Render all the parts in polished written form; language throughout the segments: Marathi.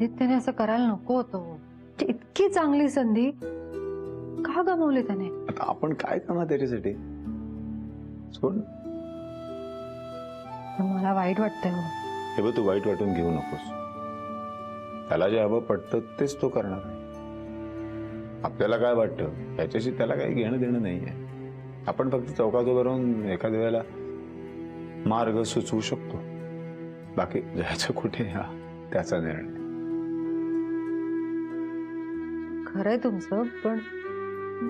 आदित्यने असं करायला नको होतं. इतकी चांगली संधी का गमावली त्याने? आता आपण काय करणार त्याच्यासाठी? सोड. पण मला वाईट वाटतंय हो. हे बघ, तू वाईट वाटून घेऊ नकोस. त्याला जे हवं पडतं तेच तो करणार. आपल्याला काय वाटतं याच्याशी त्याला काही घेणं देणं नाहीये. आपण फक्त चौकात उभं राहून एखाद्या वेळेला मार्ग सुचवू शकतो. बाकी जायचं कुठे हा त्याचा निर्णय. खरंय तुमचं, पण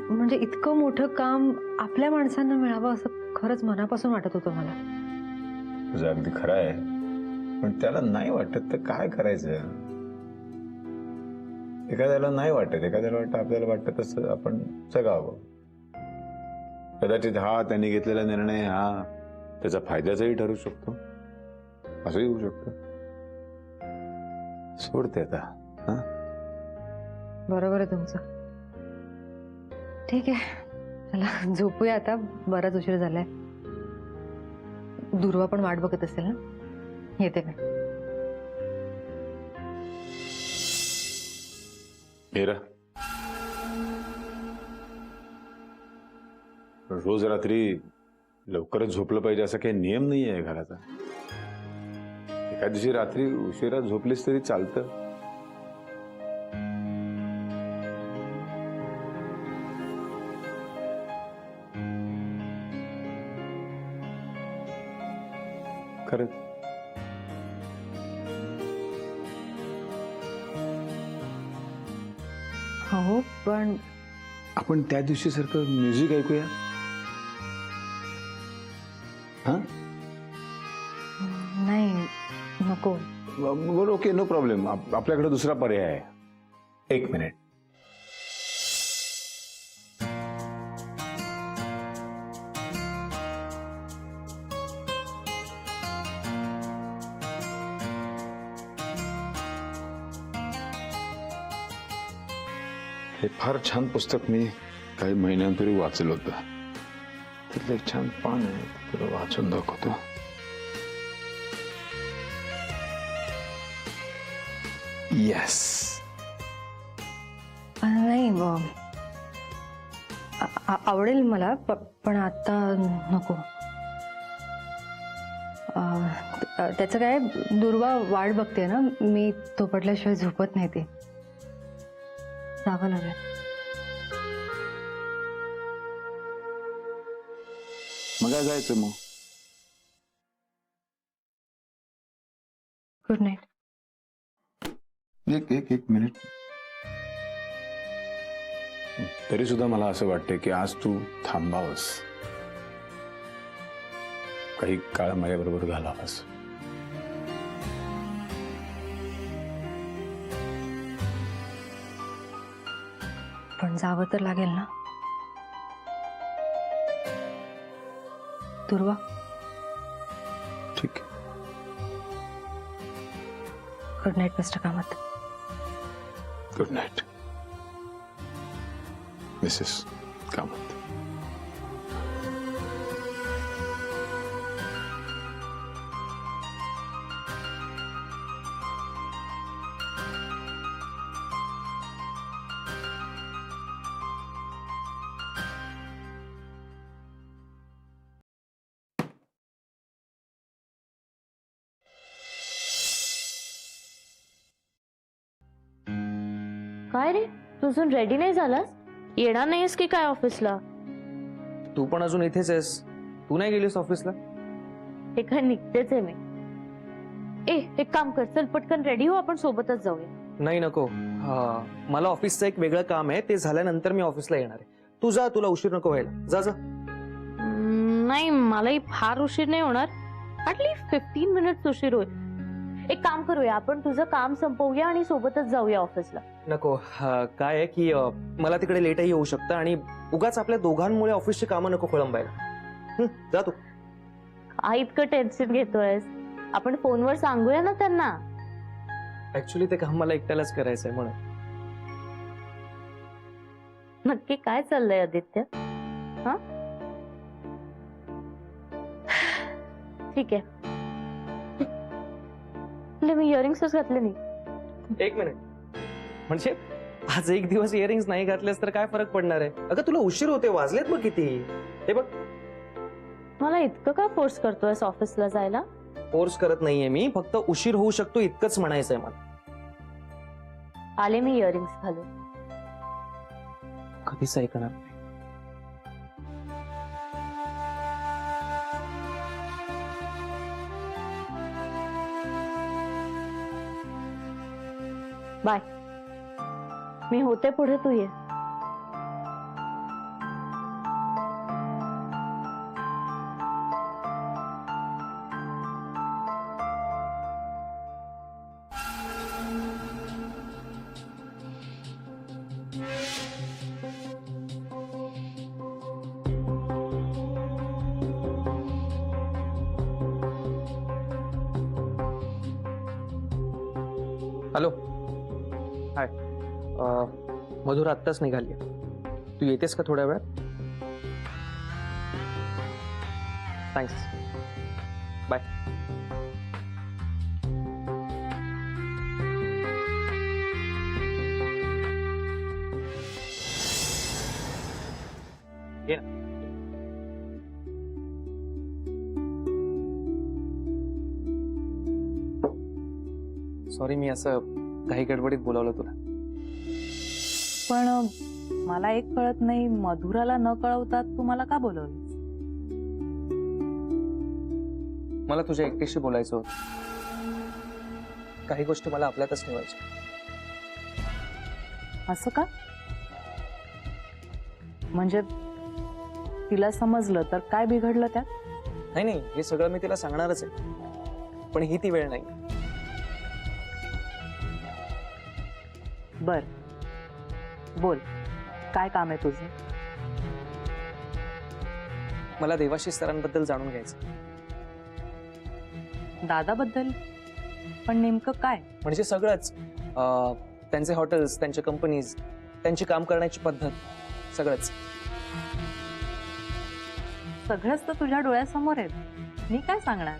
म्हणजे इतकं मोठं काम आपल्या माणसांना मिळावं असं खरंच मनापासून वाटत होतं मला. तुझं अगदी खरं आहे, पण त्याला नाही वाटत तर काय करायचं? एखाद्याला नाही वाटत, एखाद्याला वाटतं, आपल्याला वाटतं तसं आपण जगावं. कदाचित हा त्यांनी घेतलेला निर्णय हा त्याचा फायद्याचाही ठरू शकतो, असंही होऊ शकतं. सोडते आता. हा, बरोबर आहे तुमचं. ठीक आहे, चला झोपूया आता, बराच उशीर झालाय. दुर्वा पण वाट बघत असेल ना. येते मी. मीरा, रोज रात्री लवकरच झोपलं पाहिजे असा काही नियम नाही आहे घराचा. एका दिवशी रात्री उशिरा झोपलीस तरी चालतं. खरंच. हो, पण आपण त्या दिवशी सारखं म्युझिक ऐकूया. हा, नाही, नको. बरं, ओके, नो प्रॉब्लेम. आपल्याकडे दुसरा पर्याय आहे. एक मिनिट. हे फार छान पुस्तक मी काही महिन्यांपूर्वी वाचलं होतं. तिथलं एक छान पान आहे, तुला वाचून दाखवतो. येस. नाही, आवडेल मला, पण आता नको. त्याचं काय, दुर्वा वाट बघते ना, मी तो पडल्याशिवाय झोपत नाही. ते जावं लागेल. मग काय जायचं मग? Good night. एक मिनिट. तरी सुद्धा मला असं वाटतं की आज तू थांबावस, काही काळ माझ्याबरोबर घालावास. पण जावं तर लागेल ना. दुर्वा, ठीक आहे. Good night mister Kamat. Good night Mrs Kamat. काय रे, तू अजून रेडी नाही झालास? येणार नाहीस की काय ऑफिसला? तू पण अजून इथेच आहेस? तू नाही गेलीस ऑफिसला? हे काय, निघतेच आहे मी. एक काम कर, चल पटकन रेडी हो, आपण सोबतच जाऊया. नाही, नको. मला ऑफिसचं एक वेगळं काम आहे, ते झाल्यानंतर मी ऑफिसला येणार आहे. तू जा, तुला उशीर नको व्हायला. जा जा. नाही, मलाही फार उशीर नाही होणार. ऍटलीस्ट 15 मिनिट्स उशीर होईल. एक काम करूया, आपण तुझं काम संपवूया आणि सोबतच जाऊया ऑफिसला. नको. काय आहे की मला तिकडे लेटही येऊ शकतं आणि उगाच आपल्या दोघांमुळे ऑफिसची कामं नको खोळंबायला. जा तू. काय इतकं टेन्शन घेतोयस? आपण फोनवर सांगूया ना त्यांना. ऍक्च्युली ते काम मला एकट्यालाच करायचंय म्हणून. नक्की काय चाललंय आदित्य? हा, ठीक आहे. मी इयरिंग्सच घातले नाही. एक मिनिट, म्हणजे आज एक दिवस इयरिंग्स नाही घातलेस तर काय फरक पडणार आहे? अगं तुला उशीर होते, वाजलेत बघ किती. हे बघ, मला इतकं का फोर्स करतोयस ऑफिसला जायला? फोर्स करत नाहीये मी, फक्त उशीर होऊ शकतो इतकंच म्हणायचंय मला. आले मी इयरिंग्स घालून. कधीच ऐकणार नाही. बाय. मी होते पुढे, तू ये. हॅलो, हाय. मधुर आत्ताच निघाली. तू येतेस का थोड्या वेळात? Thanks, bye. ये ना. सॉरी, मी असं काही गडबडीत बोलावलं तुला. पण मला एक कळत नाही, मधुराला न कळवता तू मला का बोलवलं? मला तुझ्या एकटीशी बोलायचं होतं. काही गोष्टी मला आपल्यातच ठेवायच्या. असं का? म्हणजे तिला समजलं तर काय बिघडलं त्यात? नाही नाही, हे सगळं मी तिला सांगणारच आहे, पण ही ती वेळ नाही. बर, बोल, काय काम आहे तुझं? मला देवाशीष सरांबद्दल जाणून घ्यायचं. दादाबद्दल? पण नेमकं काय? म्हणजे सगळंच, त्यांचे हॉटेल्स, त्यांच्या कंपनीज, त्यांची काम करण्याची पद्धत, सगळंच. सगळंच तर तुझ्या डोळ्यासमोर आहे, मी काय सांगणार?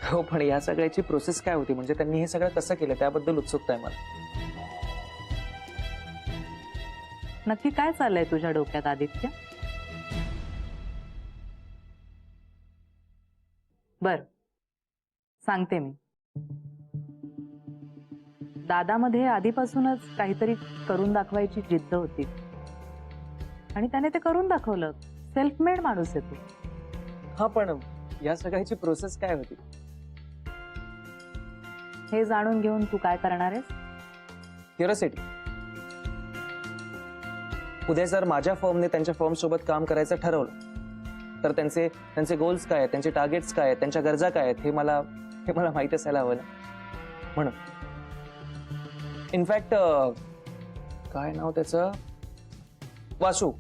हो, पण या सगळ्याची प्रोसेस काय होती, म्हणजे त्यांनी हे सगळं कसं केलं त्याबद्दल उत्सुकता आहे मला. नक्की काय चाललंय तुझ्या डोक्यात आदित्य? बर, सांगते मी. दादामध्ये आधीपासूनच काहीतरी करून दाखवायची जिद्द होती आणि त्याने ते करून दाखवलं. सेल्फ मेड माणूस आहे तो. हा, पण या सगळ्याची प्रोसेस काय होती? हे जाणून घेऊन तू काय करणार आहेस? क्युरिओसिटी. उद्या जर माझ्या फर्मने त्यांच्या फर्म सोबत काम करायचं ठरवलं तर त्यांचे गोल्स काय आहेत, त्यांचे टार्गेट्स काय आहेत, त्यांच्या गरजा काय आहेत, हे मला माहित असायला हवं ना. म्हणून इनफॅक्ट काय नाव त्याचं, वासू.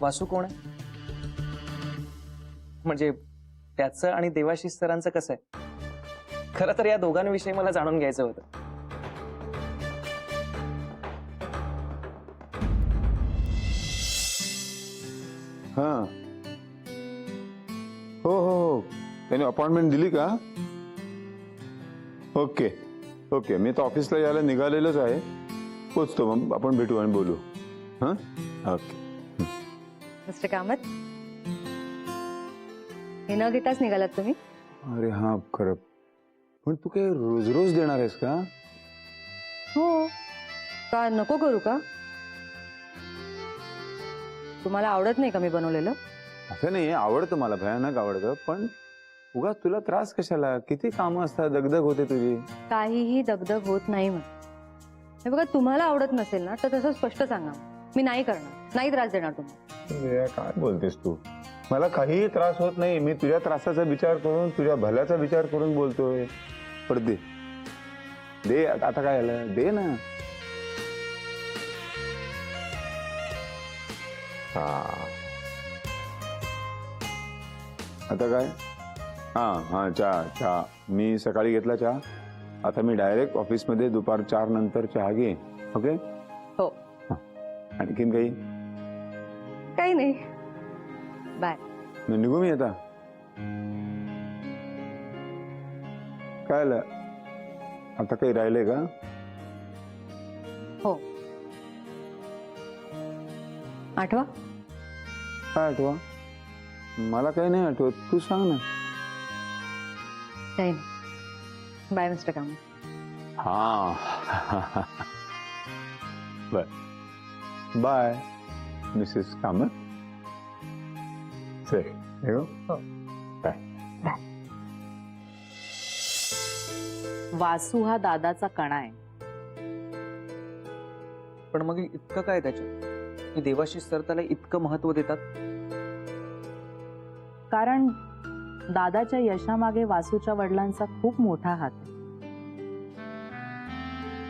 वासू कोण आहे? म्हणजे त्याचं आणि देवाशीष सरांचं कसं आहे? खरं तर या दोघांविषयी मला जाणून घ्यायचं होतं. हा, हो हो हो, त्याने अपॉइंटमेंट दिली का? ओके ओके, मी तर ऑफिसला यायला निघालेलोच आहे. पोचतो, मग आपण भेटू आणि बोलू. हां, ओके. मिस्टर कामत, हे न घेताच निघालात तुम्ही? अरे हा, खरं. पण तू काय रोज रोज देणार आहेस का? हो. का नको करू का? तुम्हाला आवडत नाही का मी बनवलेलं? असं नाही, आवडतं मला, भयानक आवडतं. पण उगाच तुला त्रास कशाला? किती कामं असतात, दगदग होते तुझी. काहीही दगदग होत नाही. मग हे बघा, तुम्हाला आवडत नसेल ना तर तसं स्पष्ट सांगा. मी नाही करणार, नाही त्रास देणार तुम्हाला. काय बोलतेस तू? मला काहीही त्रास होत नाही. मी तुझ्या त्रासाचा विचार करून, तुझ्या भल्याचा विचार करून बोलतोय. पण दे दे, आता काय झालं, दे ना. हा, आता काय? हा हा, चहा मी सकाळी घेतला चहा. आता मी डायरेक्ट ऑफिसमध्ये दुपार 4 नंतर चहा घे. ओके? हो. आणखीन काही? काही नाही. बाय. निघू मी आता? काय आलं? आता काही राहिले का? हो. आठवा. काय आठवा? मला काही नाही आठवत, तू सांग ना. काही नाही. Bye mister Kamat. हा बर. Bye Mrs Kamat. चल येऊ. बाय. वासू हा दादाचा कणा आहे. पण मग इतकं काय त्याच्यात की देवाशिष सर त्याला इतकं महत्व देतात? कारण दादाच्या यशामागे वासूच्या वडिलांचा खूप मोठा हात आहे.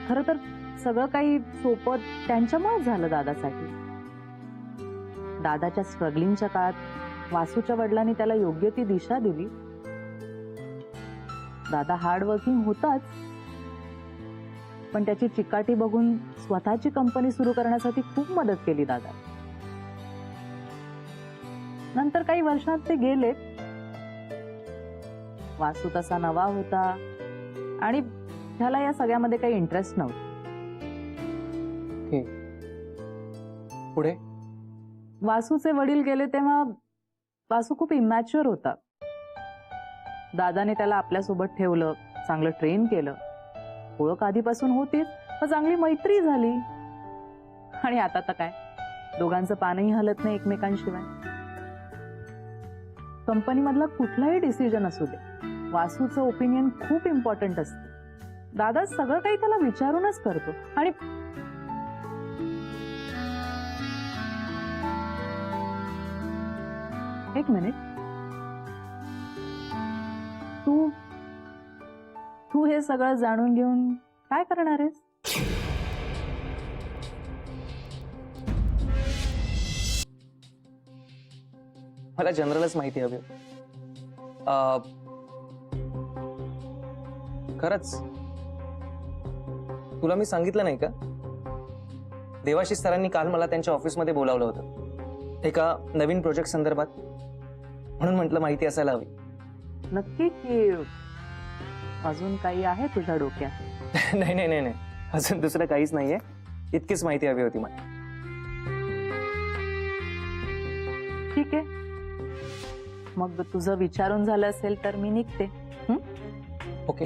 खरं तर सगळं काही सोपं त्यांच्यामुळेच झालं दादासाठी. दादाच्या स्ट्रगलिंगच्या काळात वासूच्या वडिलांनी त्याला योग्य ती दिशा दिली. दादा हार्ड वर्किंग होताच, पण त्याची चिकाटी बघून स्वतःची कंपनी सुरू करण्यासाठी खूप मदत केली दादा. नंतर काही वर्षात ते गेले. वासू तसा नवा होता आणि त्याला या सगळ्यामध्ये काही इंटरेस्ट नव्हता. पुढे वासूचे वडील गेले तेव्हा वासू खूप इमॅच्युअर होता. दादाने त्याला आपल्यासोबत ठेवलं, चांगलं ट्रेन केलं. ओळख आधीपासून होतीच, मग चांगली मैत्री झाली. आणि आता तर काय, दोघांचं पानही हलत नाही एकमेकांशिवाय. कंपनीमधला कुठलाही डिसिजन असू दे, वासूचं ओपिनियन खूप इम्पॉर्टंट असतं. दादा सगळं काही त्याला विचारूनच करतो. आणि एक मिनिट, तू तू हे सगळं जाणून घेऊन काय करणार आहेस? मला जनरलच माहिती हवी. खरंच तुला मी सांगितलं नाही का? देवाशिष सरांनी काल मला त्यांच्या ऑफिसमध्ये बोलावलं होतं एका नवीन प्रोजेक्ट संदर्भात. म्हणून म्हटलं माहिती असायला हवी. नक्की की अजून काही आहे तुझ्या डोक्यात? नाही नाही नाही नाही, अजून दुसरं काहीच नाहीये. इतकीच माहिती हवी होती मला. ठीक आहे, मग तुझं विचारून झालं असेल तर मी निघते. ओके.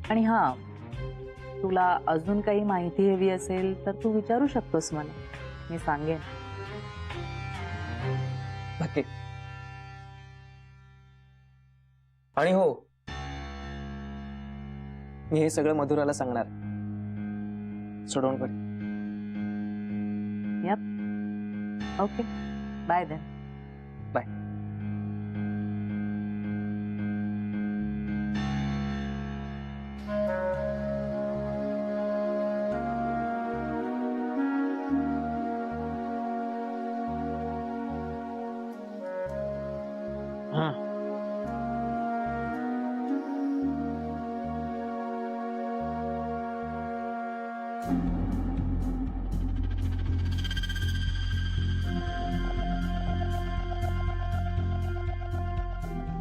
आणि हा, तुला अजून काही माहिती हवी असेल तर तू विचारू शकतोस मला, मी सांगेन. नक्की. आणि हो, मी हे सगळं मधुराला सांगणार. So don't worry. Okay, bye then. Bye.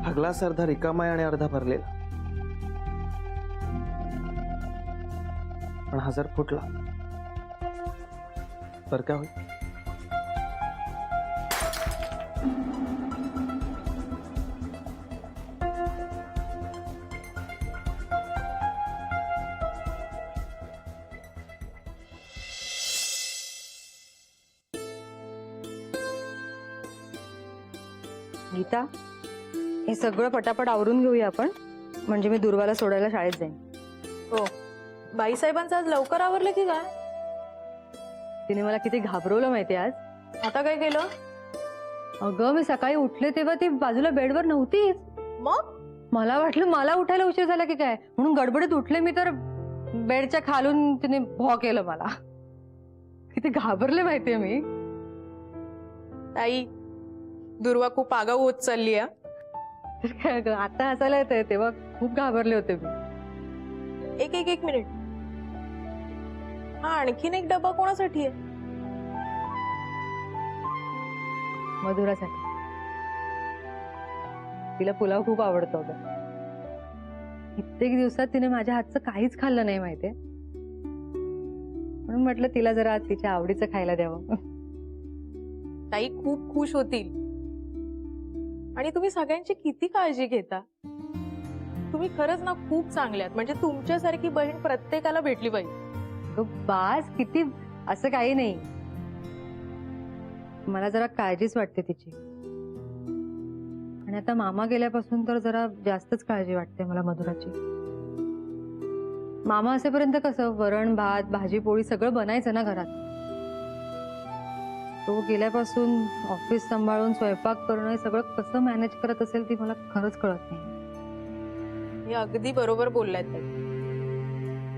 हा ग्लास अर्धा रिकामा आहे आणि अर्धा भरलेला. पण हा जर फुटला तर काय होईल? गीता, हे सगळं पटापट आवरून घेऊया आपण, म्हणजे मी दुर्वाला सोडायला शाळेत जाईन. हो, बाईसाहेबांचं आज लवकर आवरलं की काय? तिने मला किती घाबरवलं माहिती आज. आता काय केलं? अगं, मी सकाळी उठले तेव्हा ती बाजूला बेडवर नव्हतीच. मग मला वाटलं मला उठायला उशीर झाला की काय, म्हणून गडबडीत उठले मी, तर बेडच्या खालून तिने भॉ केलं मला. किती घाबरले माहितीये मी. ताई, दुर्वा खूप आगाऊ होत चालली आहे. तर काय गं, आता हसायला येतंय, तेव्हा खूप घाबरले होते मी. एक मिनिट. हा, आणखीन एक डबा कोणासाठी आहे? मधुरासाठी. तिला पुलाव खूप आवडतो अगं. कित्येक दिवसात तिने माझ्या हातचं काहीच खाल्लं नाही माहितीये, म्हणून म्हटलं तिला जरा तिच्या आवडीचं खायला द्यावं. ताई खूप खुश होतील. आणि तुम्ही सगळ्यांची किती काळजी घेता. तुम्ही खरंच ना खूप चांगले आहात. म्हणजे तुमच्यासारखी बहीण प्रत्येकाला भेटली पाहिजे. अगं बास, किती असं काही नाही. मला जरा काळजीच वाटते तिची. आणि आता मामा गेल्यापासून तर जरा जास्तच काळजी वाटते मला मधुराची. मामा असेपर्यंत कसं वरण भात भाजी पोळी सगळं बनायचं ना घरात. तो गेल्यापासून ऑफिस सांभाळून स्वयंपाक करणं हे सगळं कसं मॅनेज करत असेल ती मला खरंच कळत नाही. हे अगदी बरोबर बोललात ताई.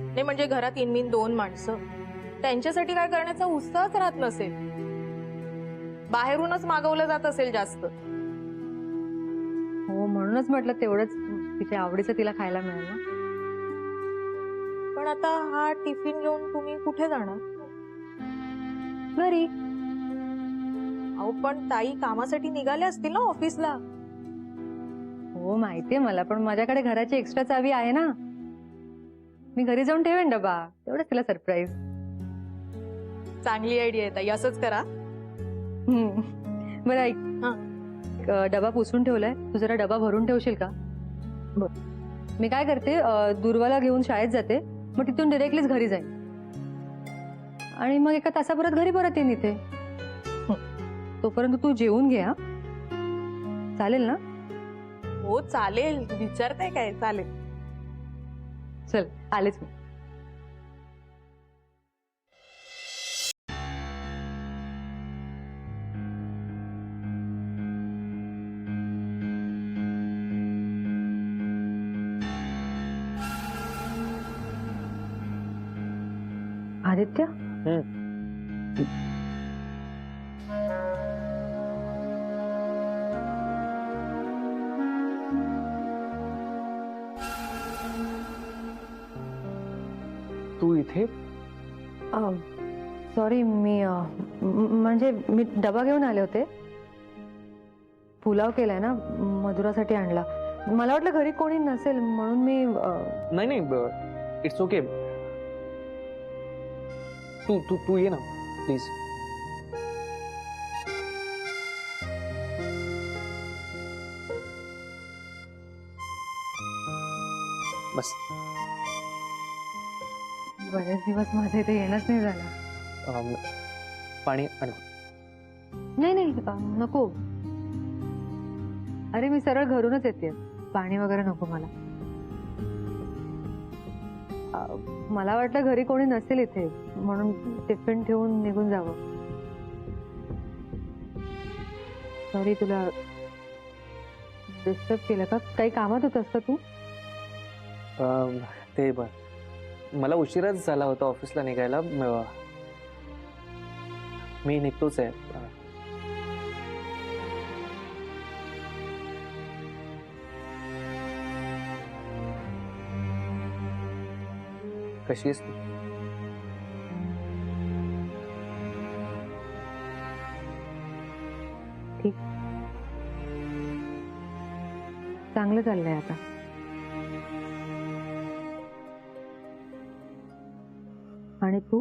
नाही म्हणजे घरात इनमिन 2 माणसं, त्यांच्यासाठी काय करण्याचा उत्साहच राहत नसेल. बाहेरूनच मागवलं जात असेल जास्त. हो, म्हणूनच म्हटलं तेवढंच तिच्या आवडीचं तिला खायला मिळेल ना. पण आता हा टिफिन घेऊन तुम्ही कुठे जाणार? घरी. अहो पण ताई कामासाठी निघाले असतील ना ऑफिसला. हो माहितीये मला, पण माझ्याकडे घराची एक्स्ट्रा चावी आहे ना. मी घरी जाऊन ठेवेन डबा, तेवढंच तिला सरप्राईज. चांगली आयडिया आहे ताई, असंच करा. बरं ऐक, हा. डबा पुसून ठेवलाय, तू जरा डबा भरून ठेवशील का? मी काय करते, दुर्वाला घेऊन शाळेत जाते, मग तिथून डिरेक्टलीच घरी जाईन आणि मग एका तासाभरात घरी परत येईन इथे. तोपर्यंत तू जेवून घे. हा, चालेल ना? हो चालेल, विचारताय काय? चालेल. चल आलेच मी. आदित्य, तू इथे? सॉरी, मी म्हणजे मी डबा घेऊन आले होते. पुलाव केलाय ना, मधुरासाठी आणला. मला वाटलं घरी कोणी नसेल म्हणून मी नाही नाही, इट्स ओके. तू तू तू ये ना प्लीज. बस. बरेच दिवस माझं इथे येणंच नाही झालं. पाणी आण. नाही नाही, नको. अरे मी सरळ घरूनच येते, पाणी वगैरे नको मला. मला वाटलं घरी कोणी नसेल इथे म्हणून टिफिन ठेवून निघून जावं. सॉरी, तुला डिस्टर्ब केलं का? काही कामात होतस का तू? ते मला उशिराच झाला होता ऑफिसला निघायला. मी निघतोच आहे. कशी आहेस तू? ठीक, चांगलं चाललंय आता. आणि तू?